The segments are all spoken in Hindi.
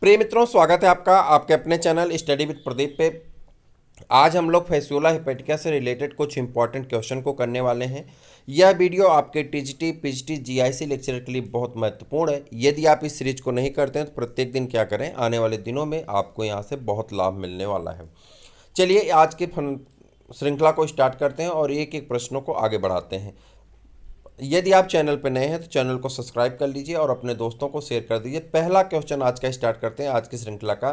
प्रिय मित्रों, स्वागत है आपका आपके अपने चैनल स्टडी विद प्रदीप पे। आज हम लोग फैस्यूला हिपेटिका से रिलेटेड कुछ इंपॉर्टेंट क्वेश्चन को करने वाले हैं। यह वीडियो आपके टीजीटी पीजीटी जीआईसी लेक्चर के लिए बहुत महत्वपूर्ण है। यदि आप इस सीरीज को नहीं करते हैं तो प्रत्येक दिन क्या करें, आने वाले दिनों में आपको यहाँ से बहुत लाभ मिलने वाला है। चलिए आज के श्रृंखला को स्टार्ट करते हैं और एक एक प्रश्नों को आगे बढ़ाते हैं। यदि आप चैनल पर नए हैं तो चैनल को सब्सक्राइब कर लीजिए और अपने दोस्तों को शेयर कर दीजिए। पहला क्वेश्चन आज का स्टार्ट करते हैं आज की श्रृंखला का।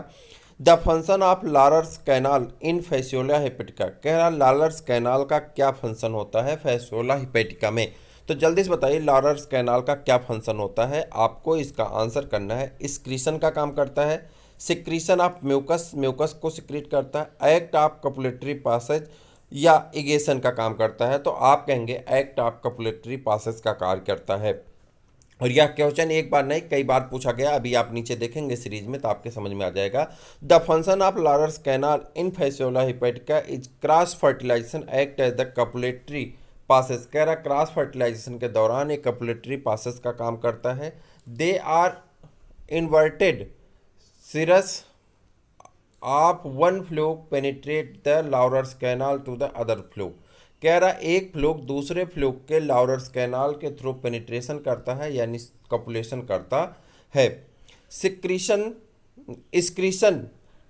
The function of Laurer's canal in Fasciola hepatica. कह रहा लारर्स कैनाल का क्या फंक्शन होता है फैसियोला हिपेटिका में। तो जल्दी से बताइए लारर्स कैनाल का क्या फंक्शन होता है। आपको इसका आंसर करना है। स्क्रीशन का काम करता है, सिक्रीशन ऑफ म्यूकस, म्यूकस को सिक्रीट करता है, एक्ट ऑफ कपुलेटरी पासेज या इगेशन का काम करता है। तो आप कहेंगे एक्ट ऑफ कपुलेटरी पासेज का कार्य करता है। और यह क्वेश्चन एक बार नहीं कई बार पूछा गया। अभी आप नीचे देखेंगे सीरीज में तो आपके समझ में आ जाएगा। The function of Laurer's canal in Fasciola hepatica is cross fertilization act as the copulatory passes. कह रहा क्रॉस फर्टिलाइजेशन के दौरान एक कपुलेटरी पासेस का काम करता है। They are inverted cirrus of one fluke penetrate the Laurer's canal to the other fluke. कह रहा एक फ्लूक दूसरे फ्लूक के लाउरर्स कैनाल के थ्रू पेनिट्रेशन करता है यानी कपुलेशन करता है। Secretion secretion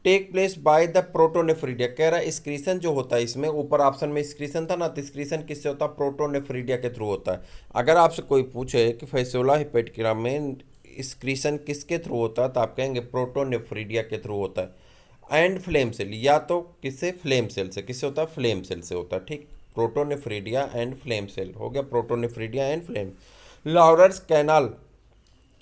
take place by the protonephridia. कह रहा स्क्रीशन जो होता है, इसमें ऊपर ऑप्शन में स्क्रीशन था ना, तो स्क्रीशन किससे होता है? प्रोटोनेफ्रीडिया के थ्रू होता है। अगर आपसे कोई पूछे कि फैसियोला हिपेटिका में स्क्रीशन किसके थ्रू होता है तो आप कहेंगे प्रोटोनेफ्रीडिया के थ्रू होता है। एंड फ्लेम सेल, या तो किससे? फ्लेम सेल से। किससे होता है? फ्लेम सेल से होता है। ठीक, प्रोटोनेफ्रीडिया एंड फ्लेम सेल हो गया। Protonephridia and flame. Laurer's canal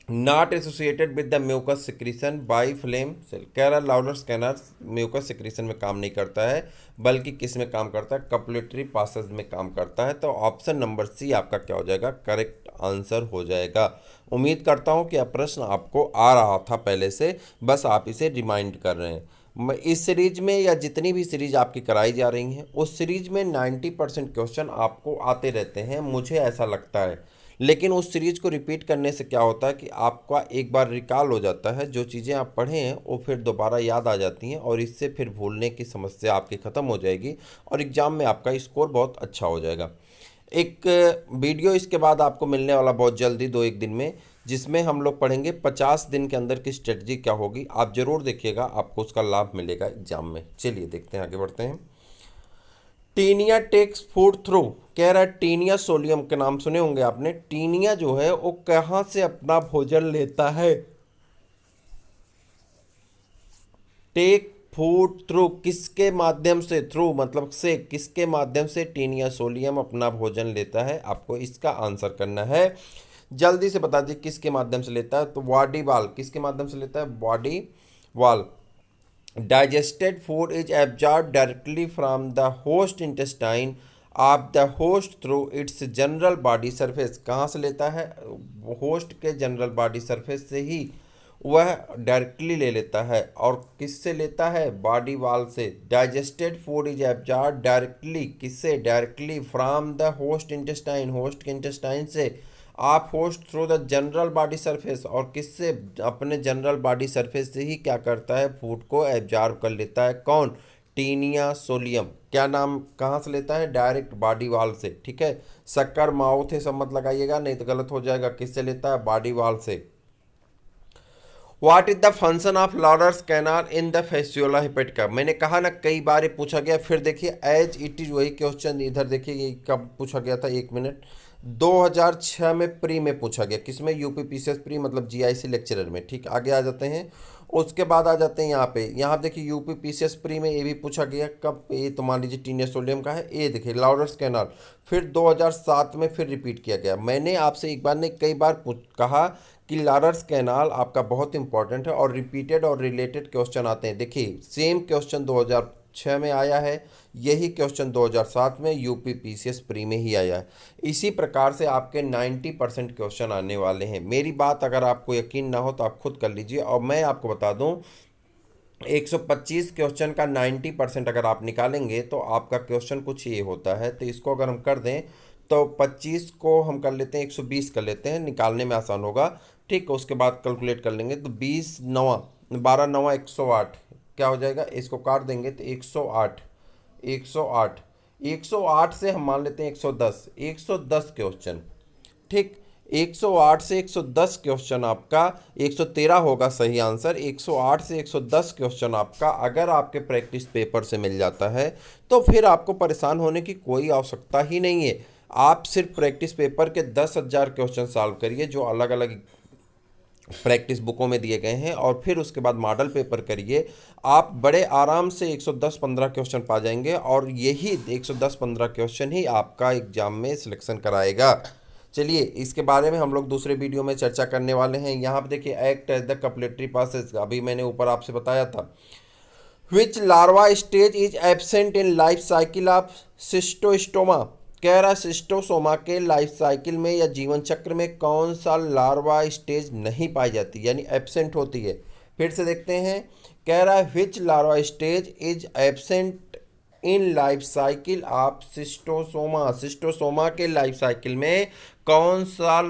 not associated with the mucus secretion by flame cell. कह रहा लाउरर्स कैनाल म्यूकस सिक्रीशन में काम नहीं करता है, बल्कि किस में काम करता है? कपुलेटरी पासेज में काम करता है। तो ऑप्शन नंबर सी आपका क्या हो जाएगा? करेक्ट आंसर हो जाएगा। उम्मीद करता हूँ कि यह प्रश्न आपको आ रहा था पहले से, बस आप इसे रिमाइंड कर रहे हैं। इस सीरीज में या जितनी भी सीरीज आपकी कराई जा रही हैं उस सीरीज में 90% क्वेश्चन आपको आते रहते हैं, मुझे ऐसा लगता है। लेकिन उस सीरीज को रिपीट करने से क्या होता है कि आपका एक बार रिकॉल हो जाता है, जो चीज़ें आप पढ़े हैं वो फिर दोबारा याद आ जाती हैं और इससे फिर भूलने की समस्या आपकी ख़त्म हो जाएगी और एग्ज़ाम में आपका स्कोर बहुत अच्छा हो जाएगा। एक वीडियो इसके बाद आपको मिलने वाला बहुत जल्दी, 2-1 दिन में, जिसमें हम लोग पढ़ेंगे 50 दिन के अंदर की स्ट्रेटजी क्या होगी। आप जरूर देखिएगा, आपको उसका लाभ मिलेगा एग्जाम में। चलिए देखते हैं, आगे बढ़ते हैं। Taenia takes food through. कह रहा है टीनिया सोलियम के नाम सुने होंगे आपने। टीनिया जो है वो कहाँ से अपना भोजन लेता है? टेक फूड थ्रू, किसके माध्यम से? थ्रू मतलब से, किसके माध्यम से टीनिया सोलियम अपना भोजन लेता है? आपको इसका आंसर करना है। जल्दी से बता दीजिए किसके माध्यम से लेता है। तो बॉडी वॉल, किसके माध्यम से लेता है? Body wall. Digested food is absorb directly from the host intestine of the host through it's general body surface. कहाँ से लेता है? होस्ट के जनरल बॉडी सरफेस से ही वह डायरेक्टली ले लेता है। और किससे लेता है? बॉडी वॉल से। Digested food is absorb directly, किससे? Directly from the host intestine, host के इंटेस्टाइन से। आप host through the general body surface, और किससे? अपने जनरल बॉडी सरफेस से ही क्या करता है? फूड को एब्जॉर्ब कर लेता है। कौन? Taenia solium. क्या नाम? कहाँ से लेता है? डायरेक्ट बॉडी वॉल से। ठीक है, शक्कर माउथ है सब मत लगाइएगा, नहीं तो गलत हो जाएगा। किससे लेता है? बॉडी वॉल से। What is the function of Laurer's canal in the Fasciola hepatica. मैंने कहा ना कई बार ये पूछा गया, फिर देखिए एज इट इज वही क्वेश्चन इधर देखिए, ये कब पूछा गया था? 1 मिनट। 2006 में प्री में पूछा गया। किसमें? यूपी पीसीएस प्री मतलब जीआईसी लेक्चरर में। ठीक, आगे आ जाते हैं। उसके बाद आ जाते हैं यहाँ पे। यहाँ देखिए यूपी पीसीएस प्री में ये भी पूछा गया। कब? ये तो मान लीजिए टीनिया सोडियम का है। ये देखिए लाउरर्स कैनाल, फिर 2007 में फिर रिपीट किया गया। मैंने आपसे एक बार नहीं कई बार कहा कि लारर्स कैनाल आपका बहुत इंपॉर्टेंट है और रिपीटेड और रिलेटेड क्वेश्चन आते हैं। देखिए सेम क्वेश्चन 2006 में आया है, यही क्वेश्चन 2007 में यूपी पीसीएस प्री में ही आया है। इसी प्रकार से आपके 90% क्वेश्चन आने वाले हैं। मेरी बात अगर आपको यकीन ना हो तो आप खुद कर लीजिए। और मैं आपको बता दूं 125 क्वेश्चन का 90% अगर आप निकालेंगे तो आपका क्वेश्चन कुछ ये होता है। तो इसको अगर हम कर दें तो 25 को हम कर लेते हैं 120 कर लेते हैं, निकालने में आसान होगा। ठीक, उसके बाद कैलकुलेट कर लेंगे तो 20 9 12 9 108, क्या हो जाएगा, इसको काट देंगे तो 108, 108, 108 से हम मान लेते हैं 110, 110 क्वेश्चन, ठीक। 108 से 110 क्वेश्चन आपका, 113 होगा सही आंसर। 108 से 110 क्वेश्चन आपका अगर आपके प्रैक्टिस पेपर से मिल जाता है तो फिर आपको परेशान होने की कोई आवश्यकता ही नहीं है। आप सिर्फ प्रैक्टिस पेपर के 10,000 क्वेश्चन सॉल्व करिए जो अलग अलग प्रैक्टिस बुकों में दिए गए हैं, और फिर उसके बाद मॉडल पेपर करिए। आप बड़े आराम से 110-15 क्वेश्चन पा जाएंगे, और यही 110-15 क्वेश्चन ही आपका एग्जाम में सिलेक्शन कराएगा। चलिए, इसके बारे में हम लोग दूसरे वीडियो में चर्चा करने वाले हैं। यहाँ पे देखिए, act as the copulatory process, अभी मैंने ऊपर आपसे बताया था। Which larva stage is absent in life cycle of Schistosoma, कह रहा सिस्टोसोमा के लाइफ साइकिल में या जीवन चक्र में कौन सा लार्वा स्टेज नहीं पाई जाती, यानी एब्सेंट होती है। फिर से देखते हैं, कह रहा है which larva stage is absent in life cycle of Schistosoma, Schistosoma के लाइफ साइकिल में कौन सा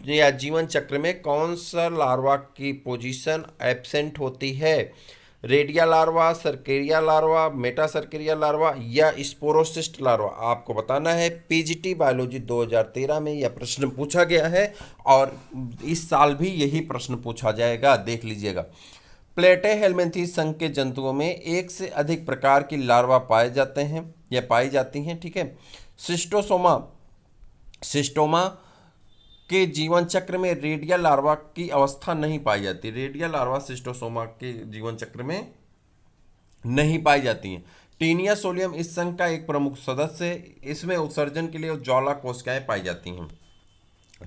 या जीवन चक्र में कौन सा लार्वा की पोजीशन एब्सेंट होती है। Redia larva, cercaria larva, metacercaria larva या स्पोरोसिस्ट लार्वा, आपको बताना है। पीजीटी बायोलॉजी 2013 में यह प्रश्न पूछा गया है, और इस साल भी यही प्रश्न पूछा जाएगा, देख लीजिएगा। प्लेटे हेलमिंथीज संघ के जंतुओं में एक से अधिक प्रकार की लार्वा पाए जाते हैं या पाई जाती हैं, ठीक है। सिस्टोमा के जीवन चक्र में रेडिया लार्वा की अवस्था नहीं पाई जाती, रेडिया लार्वा सिस्टोसोमा के जीवन चक्र में नहीं पाई जाती हैं। टीनिया सोलियम इस संघ का एक प्रमुख सदस्य है, इसमें उत्सर्जन के लिए ज्वाला कोशिकाएं पाई जाती हैं।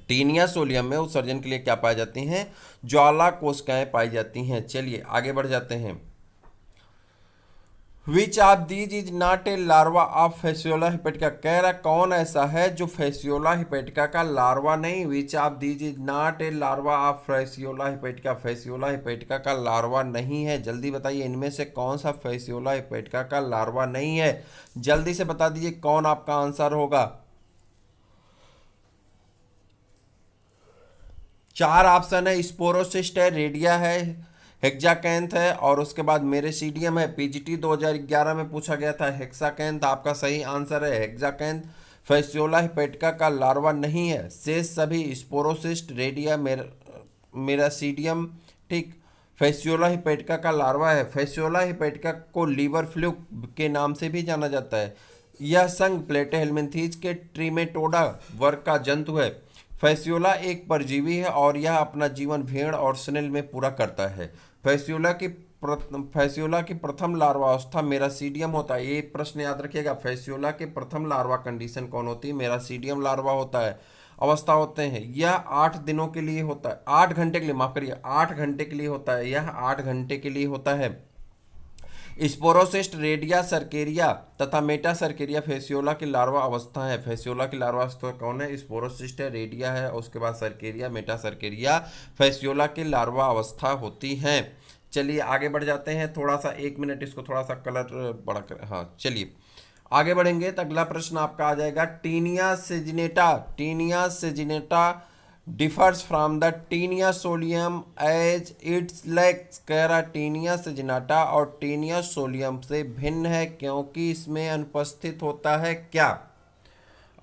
टीनिया सोलियम में उत्सर्जन के लिए क्या पाई जाती हैं, ज्वाला कोशिकाएं पाई जाती हैं। चलिए आगे बढ़ जाते हैं। Which of these is not a larva of Fasciola hepatica, कह रहा कौन ऐसा है जो फैसियोला हिपेटिका का लार्वा नहीं। Which of these is not a larva of Fasciola हिपेटिका, Fasciola हिपेटिका का लार्वा नहीं है। जल्दी बताइए, इनमें से कौन सा फैसियोला हिपेटिका का लार्वा नहीं है, जल्दी से बता दीजिए कौन आपका आंसर होगा। 4 ऑप्शन है, स्पोरोसिस्ट है, रेडिया है, हेक्साकैंथ है, और उसके बाद मेरेसीडियम है। पीजीटी 2011 में पूछा गया था हेक्साकैंथ, आपका सही आंसर है हेक्साकैंथ। फैसियोला हिपेटिका का लार्वा नहीं है, शेष सभी स्पोरोसिस्ट, रेडिया, मेरासीडियम, ठीक। फैसियोला हिपेटिका का लार्वा है। फैसियोला हिपेटिका को लीवर फ्लूक के नाम से भी जाना जाता है। यह संघ प्लेटेहेलमिन्थीज के ट्रिमेटोडा वर्ग का जंतु है। फैसियोला एक परजीवी है और यह अपना जीवन भेड़ और स्नेल में पूरा करता है। फैसियोला की प्रथम लार्वा अवस्था मेरासीडियम होता है। ये प्रश्न याद रखिएगा, फैसियोला के प्रथम लार्वा कंडीशन कौन होती है, मेरासीडियम लार्वा होता है। अवस्था होते हैं, यह 8 दिनों के लिए होता है, 8 घंटे के लिए, माफ करिए 8 घंटे के लिए होता है, यह 8 घंटे के लिए होता है। स्पोरोसिस्ट, रेडिया, सर्केरिया तथा मेटा सर्केरिया फैसियोला की लार्वा अवस्था है। फैसियोला की लार्वा अवस्था कौन है, स्पोरोसिस्ट है, रेडिया है, उसके बाद सर्केरिया, मेटा सर्केरिया फैसियोला की लार्वा अवस्था होती हैं। चलिए आगे बढ़ जाते हैं, थोड़ा सा 1 मिनट इसको थोड़ा सा कलर बड़ा कर, हाँ चलिए आगे बढ़ेंगे तो अगला प्रश्न आपका आ जाएगा। Taenia saginata, Taenia saginata differs from the Taenia solium as its legs, कह रहा टीनिया सेजिनाटा और टीनिया सोलियम से भिन्न है क्योंकि इसमें अनुपस्थित होता है क्या।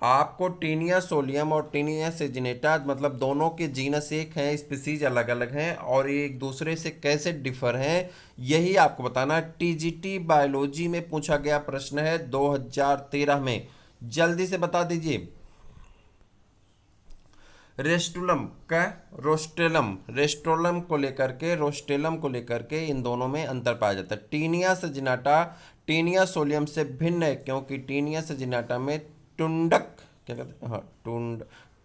आपको टीनिया सोलियम और टीनिया सेजिनेटा मतलब दोनों के जीनस एक हैं, स्पीसीज अलग अलग हैं, और ये एक दूसरे से कैसे डिफर हैं यही आपको बताना। टीजीटी बायोलॉजी में पूछा गया प्रश्न है 2013 में, जल्दी से बता दीजिए। रेस्टुलम का रोस्टेलम, रेस्टोलम को लेकर के रोस्टेलम को लेकर के इन दोनों में अंतर पाया जाता है। टीनिया सेजिनाटा टीनिया सोलियम से भिन्न है क्योंकि टीनिया सेजिनाटा में टुंडक, क्या कहते हैं, हाँ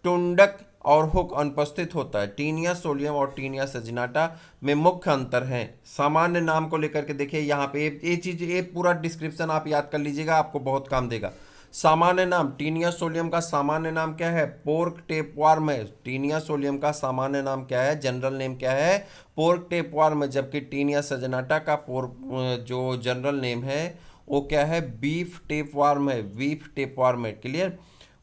टुंडक और हुक अनुपस्थित होता है। टीनिया सोलियम और टीनिया सेजिनाटा में मुख्य अंतर है। सामान्य नाम को लेकर के देखिए, यहाँ पे ये चीज़, ये पूरा डिस्क्रिप्शन आप याद कर लीजिएगा, आपको बहुत काम देगा। सामान्य नाम, टीनिया सोलियम का सामान्य नाम क्या है, पोर्क टेपवार्म है। टीनिया सोलियम का सामान्य नाम क्या है, जनरल नेम क्या है, पोर्क टेपवार्म है। जबकि टीनिया सेजिनाटा का जो जनरल नेम है वो क्या है, बीफ टेपवार्म है, बीफ टेपवार्म है। क्लियर।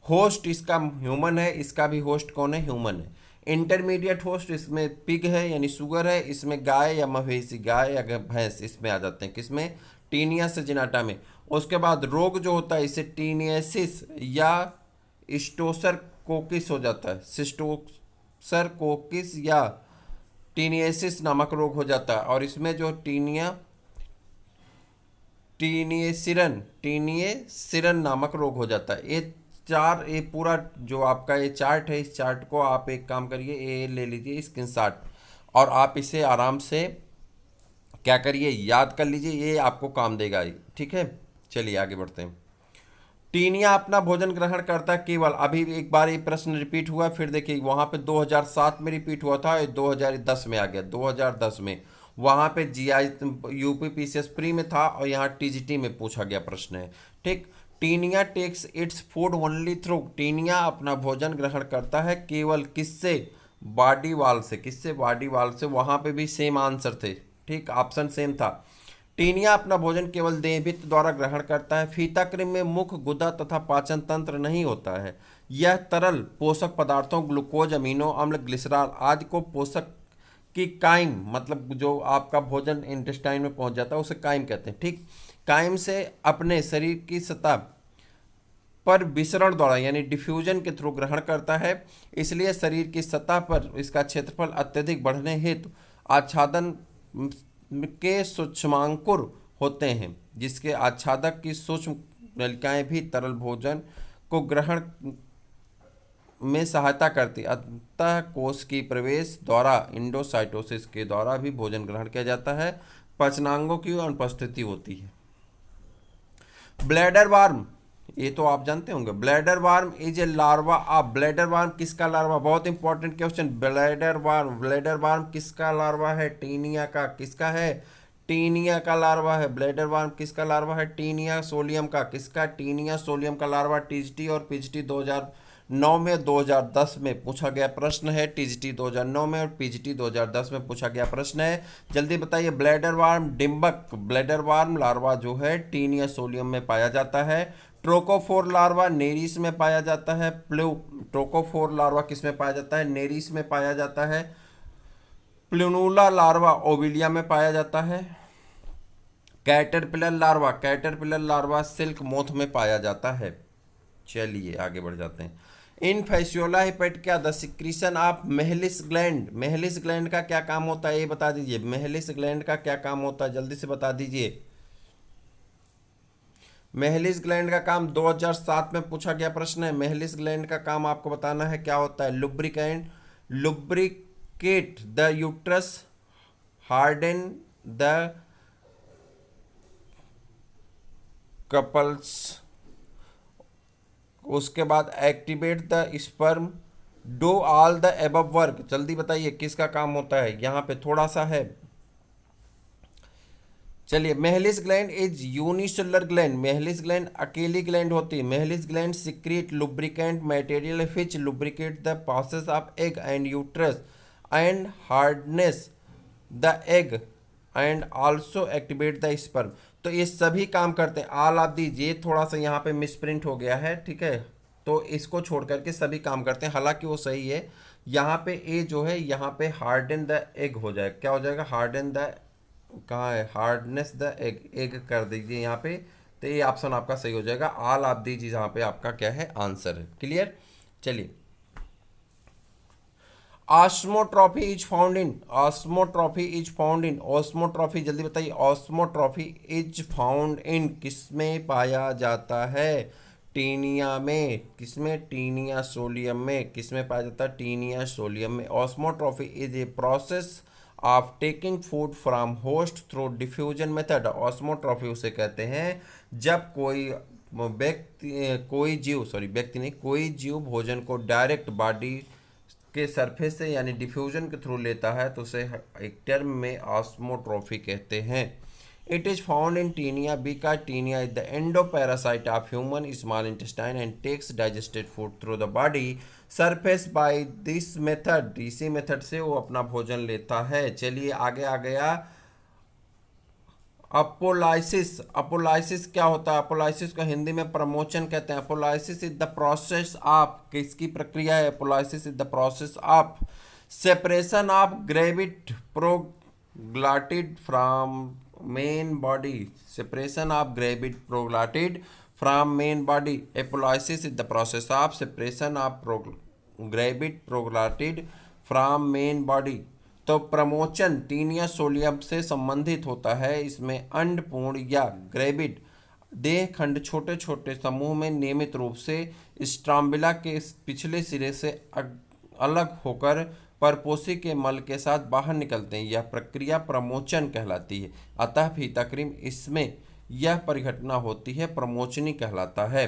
होस्ट इसका ह्यूमन है, इसका भी होस्ट कौन है, ह्यूमन है। इंटरमीडिएट होस्ट इसमें पिग है यानी शुगर है, इसमें गाय या मवेशी, गाय या भैंस इसमें आ जाते हैं, किसमें, टीनिया सजिनाटा में। उसके बाद रोग जो होता है इसे टीनियसिस या स्टोसर कोकिस हो जाता है, सिस्टोसर कोकिस या टीनियसिस नामक रोग हो जाता है। और इसमें जो टीनियसिरन नामक रोग हो जाता है। ये पूरा जो आपका ये चार्ट है, इस चार्ट को आप एक काम करिए, ये ले लीजिए स्क्रीनशॉट, और आप इसे आराम से क्या करिए, याद कर लीजिए, ये आपको काम देगा ये, ठीक है। चलिए आगे बढ़ते हैं। टीनिया अपना भोजन ग्रहण करता है केवल, अभी एक बार ये प्रश्न रिपीट हुआ, फिर देखिए वहाँ पे 2007 में रिपीट हुआ था, ये 2010 में आ गया, 2010 में वहाँ पे जीआई यूपी पीसीएस प्री में था, और यहाँ टीजीटी में पूछा गया प्रश्न है, ठीक। Taenia takes its food only through, Taenia अपना भोजन ग्रहण करता है केवल किससे, बॉडी वाल से, किससे, बॉडी वाल से। वहाँ पे भी सेम आंसर थे, ठीक, ऑप्शन सेम था। टीनिया अपना भोजन केवल देहभित द्वारा ग्रहण करता है। फीता कृमि में मुख, गुदा तथा पाचन तंत्र नहीं होता है। यह तरल पोषक पदार्थों ग्लूकोज, अमीनो अम्ल, ग्लिसरॉल आदि को पोषक की काइम, मतलब जो आपका भोजन इंटेस्टाइन में पहुंच जाता है उसे काइम कहते हैं, ठीक। काइम से अपने शरीर की सतह पर विसरण द्वारा यानी डिफ्यूजन के थ्रू ग्रहण करता है। इसलिए शरीर की सतह पर इसका क्षेत्रफल अत्यधिक बढ़ने हेतु आच्छादन के सूक्ष्मांकुर होते हैं, जिसके आच्छादक की सूक्ष्म नलिकाएं भी तरल भोजन को ग्रहण में सहायता करती। अतः कोश की प्रवेश द्वारा इंडोसाइटोसिस के द्वारा भी भोजन ग्रहण किया जाता है। पाचनांगों की अनुपस्थिति होती है। ब्लैडर वार्म, ये तो आप जानते होंगे, bladder worm is a larva of, bladder warm किसका लार्वा, बहुत इंपॉर्टेंट क्वेश्चन। ब्लैडर वार्म किसका लार्वा है, टीनिया का, किसका है, टीनिया का लार्वा है। ब्लैडर वार्म किसका लार्वा है, टीनिया सोलियम का, किसका, टीनिया सोलियम का लार्वा। टीजीटी और पीजीटी 2009 में 2010 में पूछा गया प्रश्न है, टीजीटी 2009 में और पीजीटी 2010 में पूछा गया प्रश्न है। जल्दी बताइए, ब्लैडर वार्म डिम्बक, ब्लैडर वार्म लार्वा जो है टीनिया सोलियम में पाया जाता है। ट्रोकोफोर लार्वा नेरिस में पाया जाता है। ट्रोकोफोर लार्वा किस में पाया जाता है, नेरिस में पाया जाता है। प्लूनुला लार्वा ओविलिया में पाया जाता है। कैटरपिलर लार्वा सिल्क मोथ में पाया जाता है। चलिए आगे बढ़ जाते हैं। In Fasciola hepatica the secretion of Mehlis gland, Mehlis gland का क्या काम होता है ये बता दीजिए, मेहलिस ग्लैंड का क्या काम होता है, जल्दी से बता दीजिए। मेहलिस ग्लैंड का काम 2007 में पूछा गया प्रश्न है। मेहलिस ग्लैंड का काम आपको बताना है क्या होता है, lubricate the uterus, harden the couples, उसके बाद activate the sperm, do all the above work. जल्दी बताइए किसका काम होता है, यहाँ पे थोड़ा सा है। चलिए, Mehlis gland is unicellular gland, Mehlis gland अकेली ग्लैंड होती है। Mehlis gland secrete lubricant material which lubricate the process of egg and uterus and hardness the egg and also activate the sperm. तो ये सभी काम करते हैं। ऑल ऑफ दीज, ये थोड़ा सा यहाँ पे मिसप्रिंट हो गया है, ठीक है, तो इसको छोड़ करके सभी काम करते हैं, हालांकि वो सही है। यहाँ पे ए जो है यहाँ पे हार्डन द एग हो जाएगा, क्या हो जाएगा, हार्डन द, कहाँ है, हार्डनेस द एग, एग कर दीजिए यहाँ पे, तो ये ऑप्शन आपका सही हो जाएगा। ऑल ऑफ दीज यहाँ पे आपका क्या है, आंसर है। क्लियर। चलिए, osmotrophy is found in, osmotrophy is found in, osmotrophy जल्दी बताइए, ऑस्मोट्रॉफी इज फाउंड इन किसमें पाया जाता है, टीनिया में, किसमें, टीनिया सोलियम में, किसमें पाया जाता है, टीनिया सोलियम में। Osmotrophy is a process of taking food from host through diffusion method. Osmotrophy उसे कहते हैं जब कोई कोई जीव भोजन को डायरेक्ट बॉडी के सरफेस से यानी डिफ्यूजन के थ्रू लेता है, तो उसे एक टर्म में ऑस्मोट्रॉफी कहते हैं। It is found in Taenia because Taenia is the endoparasite of human small intestine and takes digested food through the body surface by this method, इसी मेथड से वो अपना भोजन लेता है। चलिए आगे आ गया अपोलाइसिस, अपोलाइसिस क्या होता है? अपोलाइसिस को हिंदी में प्रमोचन कहते हैं। Apolysis is the process of, किसकी प्रक्रिया है? Apolysis is the process of separation of gravid proglottid from main body, separation of gravid proglottid from main body. Apolysis is the process of separation of gravid proglottid from main body. तो प्रमोचन टीनिया सोलियम से संबंधित होता है। इसमें अंडपूर्ण या ग्रेविड देह खंड छोटे छोटे समूह में नियमित रूप से स्ट्राम्बिला के पिछले सिरे से अलग होकर परपोषी के मल के साथ बाहर निकलते हैं। यह प्रक्रिया प्रमोचन कहलाती है। अतः फीताक्रीम इसमें यह परिघटना होती है, प्रमोचनी कहलाता है।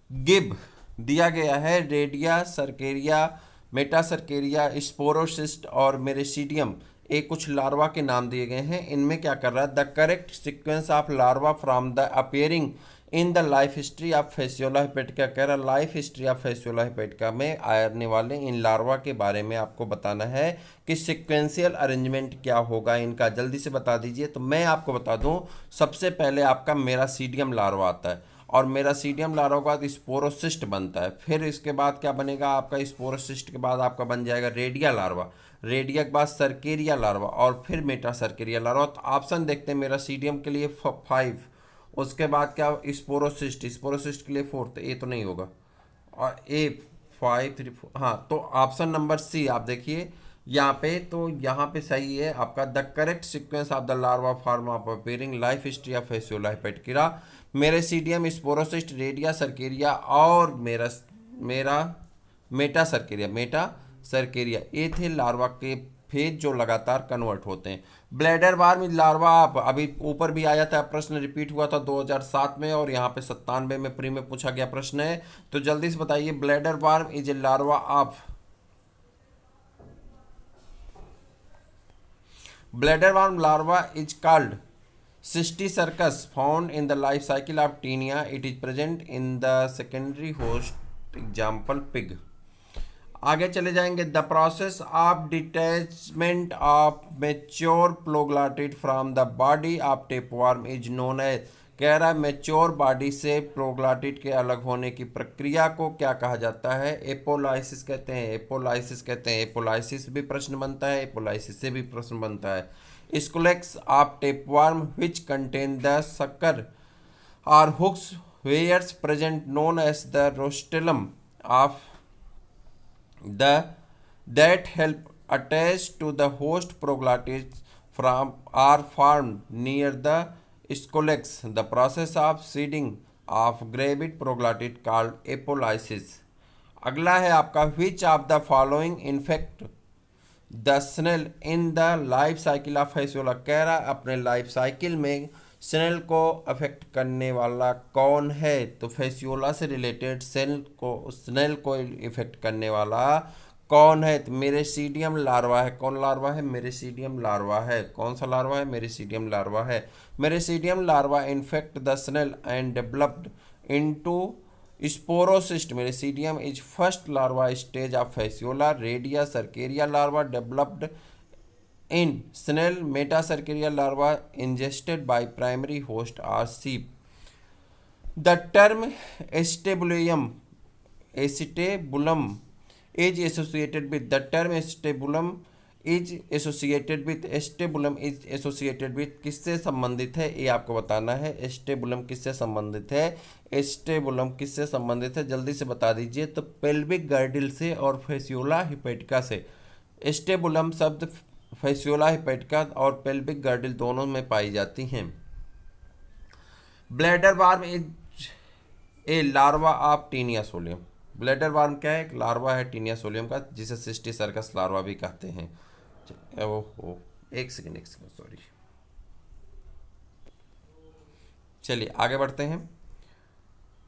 गिब दिया गया है रेडिया, सर्केरिया, मेटासर्केरिया, स्पोरोसिस्ट और मेरेसीडियम, ये कुछ लार्वा के नाम दिए गए हैं। इनमें क्या कर रहा है? The correct sequence of larva from the appearing in the life history of Fasciola hepatica. कह रहा life history of Fasciola hepatica में आने वाले इन लार्वा के बारे में आपको बताना है कि सिक्वेंशियल अरेंजमेंट क्या होगा इनका, जल्दी से बता दीजिए। तो मैं आपको बता दूं, सबसे पहले आपका मेरासीडियम लार्वा आता है और मेरासीडियम लार्वा के बाद स्पोरोसिस्ट बनता है। फिर इसके बाद क्या बनेगा आपका? स्पोरोसिस्ट के बाद आपका बन जाएगा रेडिया लार्वा, रेडिया के बाद सर्केरिया लार्वा और फिर मेटा सर्केरिया लार्वा। तो ऑप्शन देखते हैं मेरासीडियम के लिए 5, उसके बाद क्या? स्पोरोसिस्ट, स्पोरोसिस्ट के लिए 4, ये तो नहीं होगा। और ए 5 3 4, हाँ तो ऑप्शन नंबर सी आप देखिए यहाँ पे, तो यहाँ पे सही है आपका। The correct sequence of the larva form of appearing life history of Fasciola hepatica, miracidium, sporocyst, redia cercaria और मेटा सर्केरिया, ये थे लार्वा के फेज जो लगातार कन्वर्ट होते हैं। ब्लैडर वार्म लार्वा, आप अभी ऊपर भी आया था प्रश्न, रिपीट हुआ था 2007 में और यहाँ पे 97 में प्री में पूछा गया प्रश्न है। तो जल्दी से बताइए, bladder worm is a larva of, bladder worm larva is called Cystocircus, found in the life cycle of Taenia. It is present in the secondary host, example pig. आगे चले जाएंगे। The process of detachment of mature proglottid from the body of tapeworm is known as. कह रहा है मेच्योर बॉडी से प्रोग्लाटिड के अलग होने की प्रक्रिया को क्या कहा जाता है? एपोलाइसिस कहते हैं, एपोलाइसिस कहते हैं। एपोलाइसिस भी प्रश्न बनता है, एपोलाइसिस से भी प्रश्न बनता है। Scolex of tapeworm which contain the sucker और hooks where's present known as the rostellum of the that help attach to the host proglottids from are formed near the scolex. The process of seeding of gravid proglottid called apolysis. अगला है आपका which of the following infect the snail in the life cycle of Phaseola। कह रहा अपने लाइफ साइकिल में स्नेल को अफेक्ट करने वाला कौन है? तो फैसियोला से रिलेटेड स्नेल को इफेक्ट करने वाला कौन है? तो मेरेसीडियम लार्वा है। कौन लार्वा है? मेरेसीडियम लार्वा है। कौन सा लार्वा है? मेरेसीडियम लार्वा है। Miracidium larva infect the snail and developed into sporocyst. Miracidium is first larva stage of Fasciola. Redia cercaria larva developed in snail, metacercaria larva ingested by primary host or sheep. The term acetabulum is associated with, the term acetabulum is associated with, acetabulum is associated with किससे संबंधित है? ये आपको बताना है। acetabulum किससे संबंधित है? acetabulum किससे संबंधित है? जल्दी से बता दीजिए। तो पेल्विक गर्डिल से और फैसियोला हिपेटिका से। acetabulum शब्द फैसियोला हेपेटिका और पेल्विक गर्डिल दोनों में पाई जाती हैं। Bladder worm is a larva of Taenia solium. Bladder worm क्या है? एक लार्वा है टीनिया सोलियम का, जिसे सिस्टिसर्कस लार्वा भी कहते हैं। एक सेकंड सॉरी। चलिए आगे बढ़ते हैं।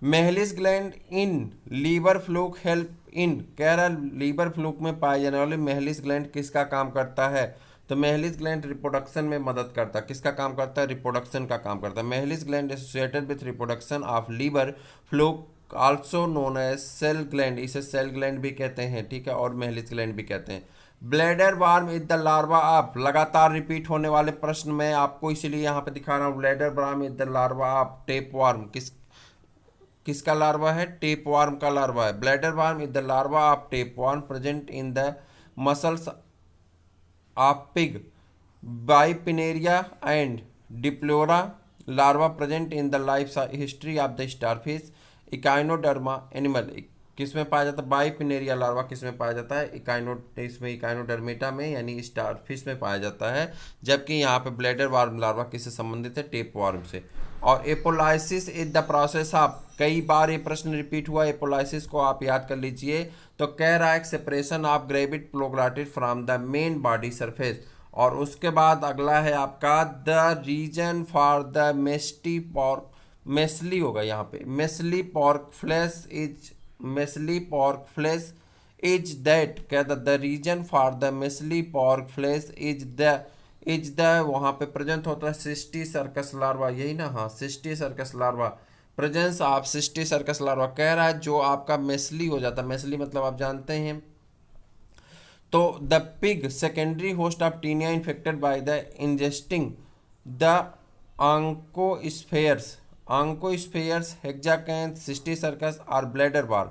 Mehlis gland in liver fluke help in. कह रहा लीवर फ्लूक में पाए जाने वाले मेहलिस ग्लैंड किसका काम करता है? तो मेहलिस ग्लैंड रिप्रोडक्शन में मदद करता है। किसका काम करता है? रिप्रोडक्शन का काम करता है। Mehlis gland associated with reproduction of liver fluke also known as cell gland. इसे सेल ग्लैंड भी कहते हैं, ठीक है, और मेहलिस ग्लैंड भी कहते हैं। Bladder worm is the larva of, लगातार रिपीट होने वाले प्रश्न मैं आपको इसीलिए यहाँ पे दिखा रहा हूँ। Bladder worm is the larva of tapeworm, किसका लार्वा है? टेप वार्म का लार्वा है। Bladder worm is the larva of tapeworm present in the muscles of pig, bipinnaria and dipleurula. Larva present in the life history of the starfish, echinoderm animal किस में पाया जाता है? बाइपिनेरिया लार्वा किस में पाया जाता है? इसमें इकाइनोडर्मेटा में यानी स्टारफिश में पाया जाता है। जबकि यहाँ पे ब्लैडर वार्म लार्वा किससे संबंधित है? टेप वार्म से। और apolysis is the process of, कई बार ये प्रश्न रिपीट हुआ, एपोलाइसिस को आप याद कर लीजिए। तो कह रहा है separation of gravid proglottid from the main body surface. और उसके बाद अगला है आपका the reason for the measly pork, measly होगा यहाँ पे, measly pork flesh is, measly pork flesh is that, क्या the reason for the measly pork flesh is the वहाँ पे प्रेजेंट होता है सिस्टी सर्कस लार्वा, यही ना? हाँ, cysticercus larva, presence of cysticercus larva. कह रहा है जो आपका मेसली हो जाता है, मेसली मतलब आप जानते हैं। तो the pig secondary host of Taenia infected by the ingesting the oncospheres hexacanth cysticercus और bladder worm.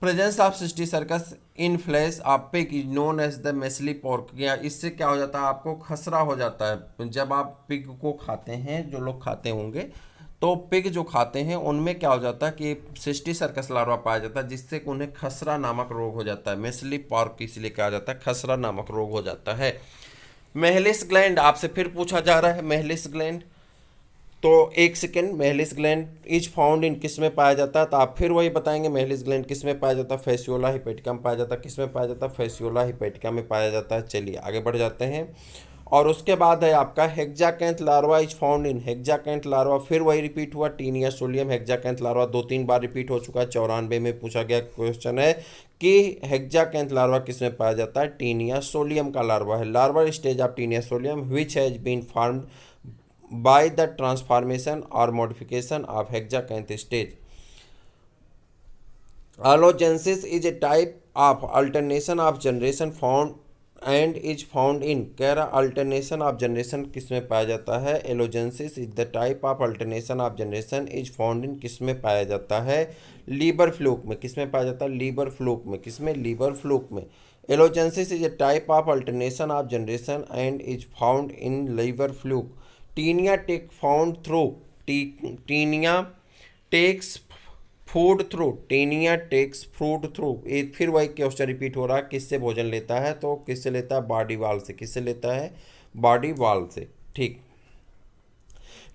Presence of cysticercus in flesh of pig is known as the measly pork. या इससे क्या हो जाता है? आपको खसरा हो जाता है जब आप पिग को खाते हैं, जो लोग खाते होंगे तो पिग जो खाते हैं उनमें क्या हो जाता है कि सिस्टी सर्कस लार्वा पाया जाता है, जिससे उन्हें खसरा नामक रोग हो जाता है। मेसली पॉर्क इसलिए कहा जाता है, खसरा नामक रोग हो जाता है। मेहलिस ग्लैंड आपसे फिर पूछा जा रहा है, मेहलिस ग्लैंड। तो एक second, Mehlis gland is found in किस में पाया जाता है? तो आप फिर वही बताएंगे, मेहलिस ग्लैंड किस में पाया जाता है? फैसियोला हिपैटिका में पाया जाता है। किस में पाया जाता है? फैसियोला हिपैटिका में पाया जाता है। चलिए आगे बढ़ जाते हैं। और उसके बाद है आपका hexacanth larva is found in, hexacanth larva फिर वही रिपीट हुआ, टीनिया सोलियम हेक्साकैंथ लार्वा 2-3 बार रिपीट हो चुका है। 94 में पूछा गया क्वेश्चन है कि हेक्साकैंथ लार्वा किस में पाया जाता है? टीनिया सोलियम का लार्वा है। Larva stage of Taenia solium which has been formed by the transformation or modification of hexacanth stage. Allogenesis is a type of alternation of generation found and is found in, कह रहा alternation of generation किस में पाया जाता है? Allogenesis is the type of alternation of generation is found in किस में पाया जाता है? लीबर फ्लूक में। किस में पाया जाता है? लीबर फ्लूक में। किस में? लीबर फ्लूक में। Allogenesis is a type of alternation of generation and is found in लीबर fluke. Taenia take found through, Taenia takes food through, Taenia takes food through. एक फिर वही क्वेश्चन रिपीट हो रहा है, किससे भोजन लेता है? तो किससे लेता है? बॉडी वाल से। किससे लेता है? बॉडी वाल से। ठीक।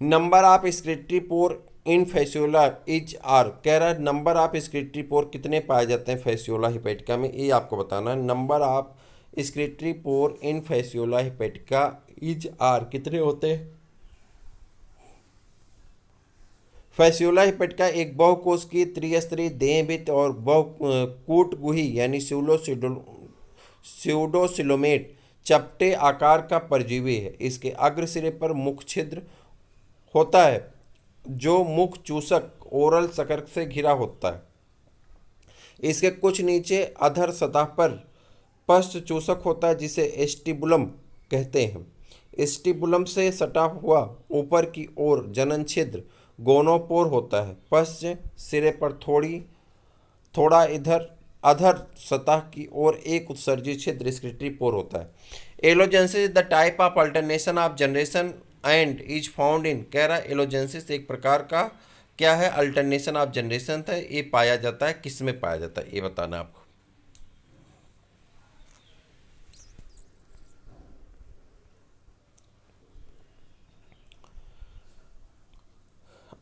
Number of excretory pore in Fasciola is are, कह रहा है नंबर ऑफ एक्सक्रीटरी पोर कितने पाए जाते हैं फैसियोला हिपैटिका में, ये आपको बताना है। Number of excretory pore in Fasciola hepatica is are, कितने होते हैं? फैसियोला हिपैटिका एक बहुकोशिकीय त्रिस्तरीय देहभित और बहुकूटगुही यानी स्यूडोसिलोमेट चपटे आकार का परजीवी है। इसके अग्र सिरे पर मुख छिद्र होता है जो मुख चूसक ओरल सकर से घिरा होता है। इसके कुछ नीचे अधर सतह पर पश्च चूसक होता है जिसे एस्टिबुलम कहते हैं। एस्टिबुलम से सटा हुआ ऊपर की ओर जनन छिद्र गोनोपोर होता है। पश्च सिरे पर थोड़ा इधर अधर सतह की ओर एक उत्सर्जी छिद्र एक्सक्रीटरी पोर होता है। Allogenesis is the type of alternation of generation and is found in, कह रहा है एलोजेंसिस एक प्रकार का क्या है? अल्टरनेशन ऑफ जनरेशन था। ये पाया जाता है किस में पाया जाता है? ये बताना आपको।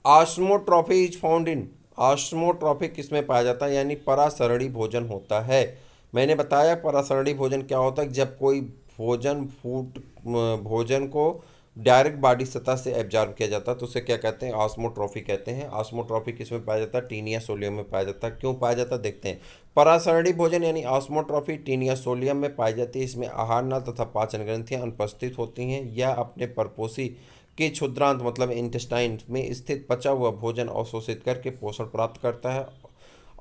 ऑस्मोट्रॉफी इज फाउंड इन, ऑस्मोट्रॉफी किस में पाया जाता है? यानी परासरणी भोजन होता है। मैंने बताया परासरणी भोजन क्या होता है, जब कोई भोजन को डायरेक्ट बॉडी सतह से एब्जॉर्ब किया जाता है तो उसे क्या कहते हैं? ऑस्मोट्रॉफी कहते हैं। ऑस्मोट्रॉफी किस में पाया जाता है? टीनिया सोलियम में पाया जाता है। क्यों पाया जाता है देखते हैं। परासरणी भोजन यानी ऑस्मोट्रॉफी टीनिया सोलियम में पाई जाती है। इसमें आहार नल तथा पाचन ग्रंथियां अनुपस्थित होती हैं। यह अपने परपोषी के क्षुद्रांत मतलब इंटेस्टाइन में स्थित पचा हुआ भोजन अवशोषित करके पोषण प्राप्त करता है।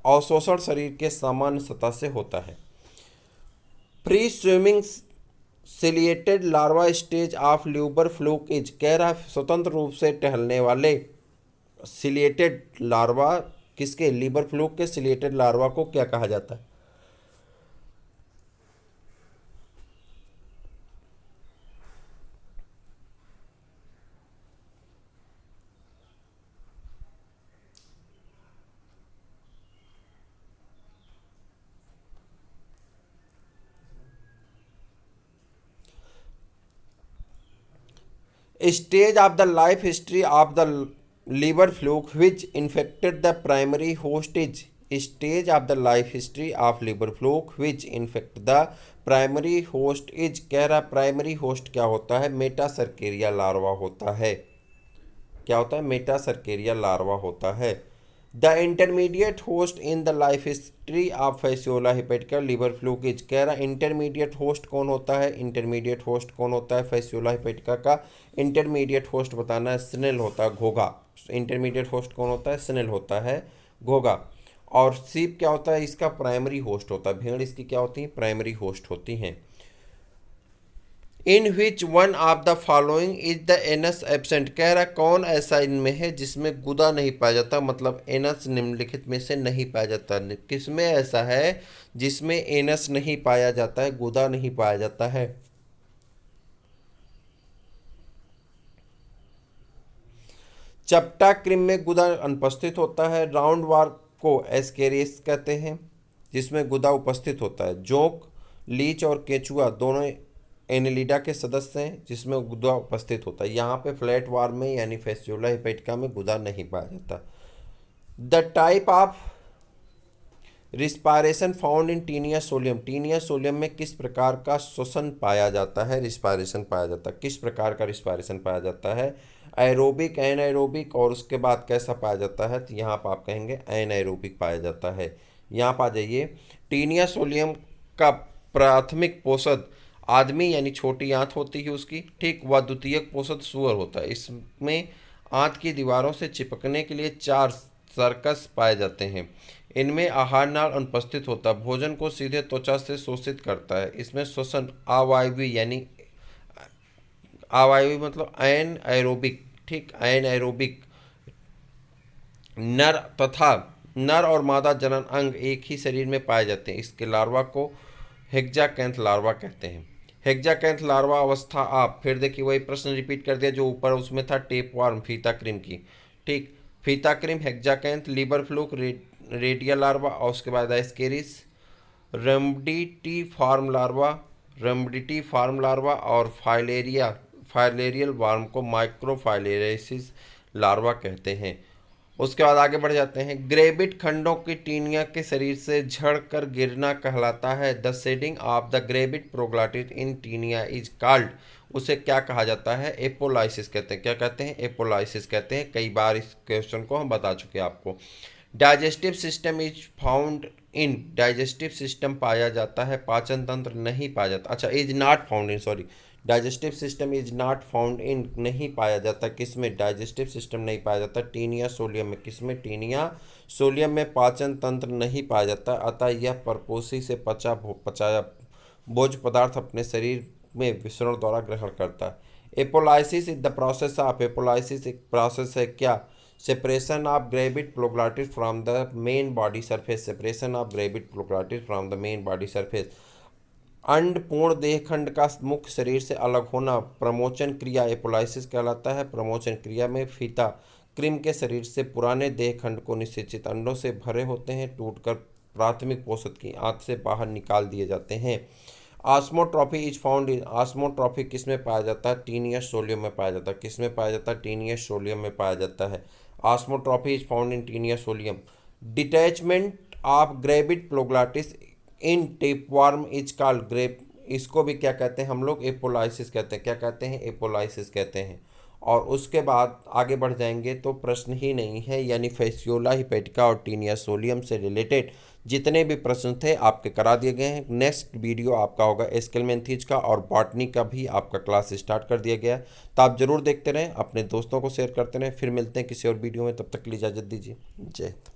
अवशोषण शरीर के सामान्य सतह से होता है। Free swimming ciliated larva stage of ल्यूबर फ्लूक इज, कह रहा है स्वतंत्र रूप से टहलने वाले सिलिएटेड लार्वा किसके, लीबर फ्लूक के सिलिएटेड लार्वा को क्या कहा जाता है। Stage of the life history of the liver fluke which infected the primary host is, stage of the life history of liver fluke which infect the primary host is, कह रहा प्राइमरी होस्ट क्या होता है, मेटासर्केरिया लार्वा होता है। क्या होता है, मेटासर्केरिया लार्वा होता है। The intermediate host in the life history of Fasciola hepatica liver fluke is, कह रहा इंटरमीडिएट होस्ट कौन होता है, इंटरमीडिएट होस्ट कौन होता है फैसियोला हिपेटिका का, इंटरमीडिएट होस्ट बताना है, स्नेल होता है, घोघा। इंटरमीडिएट होस्ट कौन होता है, स्नेल होता है, घोघा। और सीप क्या होता है, इसका प्राइमरी होस्ट होता है, भेड़ इसकी क्या होती है, प्राइमरी होस्ट होती हैं। In which one of the following is the anus absent, कह रहा कौन ऐसा इनमें है जिसमें गुदा नहीं पाया जाता, मतलब एनस निम्नलिखित में से नहीं पाया जाता, किसमें ऐसा है जिसमें एनस नहीं पाया जाता है, गुदा नहीं पाया जाता है। चपटा क्रिम में गुदा अनुपस्थित होता है। राउंड वार को एस्केरियस कहते हैं जिसमें गुदा उपस्थित होता है। जोंक, लीच और केचुआ दोनों एनेलिडा के सदस्य हैं जिसमें गुदा उपस्थित होता है। यहाँ पे फ्लैट वार में यानी फैसियोला हिपेटिका में गुदा नहीं पाया जाता। The type of respiration found in Taenia solium, Taenia solium में किस प्रकार का श्वसन पाया जाता है, रिस्पायरेशन पाया जाता है, किस प्रकार का रिस्पायरेशन पाया जाता है, एरोबिक, एनएरोबिक, और उसके बाद कैसा पाया जाता है, तो यहाँ पर आप कहेंगे एनएरोबिक पाया जाता है। यहाँ पर आ जाइए, टीनिया सोलियम का प्राथमिक पोषक आदमी यानी छोटी आंत होती है उसकी, ठीक, वह द्वितीयक पोषक सूअर होता है। इसमें आंत की दीवारों से चिपकने के लिए 4 सर्कस पाए जाते हैं। इनमें आहार नाल अनुपस्थित होता है, भोजन को सीधे त्वचा से शोषित करता है। इसमें श्वसन अवायवी यानी अवायवी मतलब एन एरोबिक, ठीक, एन एरोबिक। नर और मादा जनन अंग एक ही शरीर में पाए जाते हैं। इसके लार्वा को हेक्साकैंथ लार्वा कहते हैं। हेक्साकैंथ लार्वा अवस्था आप फिर देखिए वही प्रश्न रिपीट कर दिया जो ऊपर उसमें था, टेप वार्म फीता क्रीम की, ठीक, फीता क्रीम, हेक्साकैंथ, लीबर फ्लूक, रेडिया लार्वा, और उसके बाद एस्केरिस, रेमडिटी फार्म लार्वा और फाइलेरियल वार्म को माइक्रोफाइलेरिसिस लार्वा कहते हैं। उसके बाद आगे बढ़ जाते हैं। ग्रेबिट खंडों की टीनिया के शरीर से झड़कर गिरना कहलाता है। The shedding of the gravid proglottid in Taenia is called, उसे क्या कहा जाता है, एपोलाइसिस कहते हैं। क्या कहते हैं, एपोलाइसिस कहते हैं। कई बार इस क्वेश्चन को हम बता चुके हैं आपको। Digestive system is found in, digestive system पाया जाता है, पाचन तंत्र नहीं पाया जाता। अच्छा, is not found in, sorry, digestive system is not found in, नहीं पाया जाता, किसमें, डाइजेस्टिव सिस्टम नहीं पाया जाता, टीनिया सोलियम में। किसमें, टीनिया सोलियम में पाचन तंत्र नहीं पाया जाता, अतः यह परपोषी से पचाया भोज्य पदार्थ अपने शरीर में विसरण द्वारा ग्रहण करता है। Apolysis is the process of, apolysis एक प्रोसेस है क्या, separation of gravid proglottids from the main body surface, separation of gravid proglottids from the main body surface. अंडपूर्ण देहखंड का मुख्य शरीर से अलग होना प्रमोचन क्रिया एपोलाइसिस कहलाता है। प्रमोचन क्रिया में फीता क्रीम के शरीर से पुराने देहखंड को निषेचित अंडों से भरे होते हैं टूटकर प्राथमिक पोषक की आंत से बाहर निकाल दिए जाते हैं। ऑस्मोट्रॉफी इज फाउंड इन, ऑस्मोट्रॉफी किस में पाया जाता है, टीनिया सोलियम में पाया जाता है। किस में पाया जाता है, टीनिया सोलियम में पाया जाता है। Osmotrophy is found in Taenia solium. Detachment of gravid proglottids in tapeworm is called grape, इसको भी क्या कहते हैं हम लोग, एपोलाइसिस कहते हैं। क्या कहते हैं, एपोलाइसिस कहते हैं। और उसके बाद आगे बढ़ जाएंगे तो प्रश्न ही नहीं है, यानी फैसियोला हिपेटिका और टीनिया सोलियम से रिलेटेड जितने भी प्रश्न थे आपके करा दिए गए हैं। नेक्स्ट वीडियो आपका होगा एस्केलमेंथीज का और बॉटनी का भी आपका क्लास स्टार्ट कर दिया गया है, तो आप जरूर देखते रहें, अपने दोस्तों को शेयर करते रहें। फिर मिलते हैं किसी और वीडियो में, तब तक के लिए इजाज़त दीजिए। जय हिंद।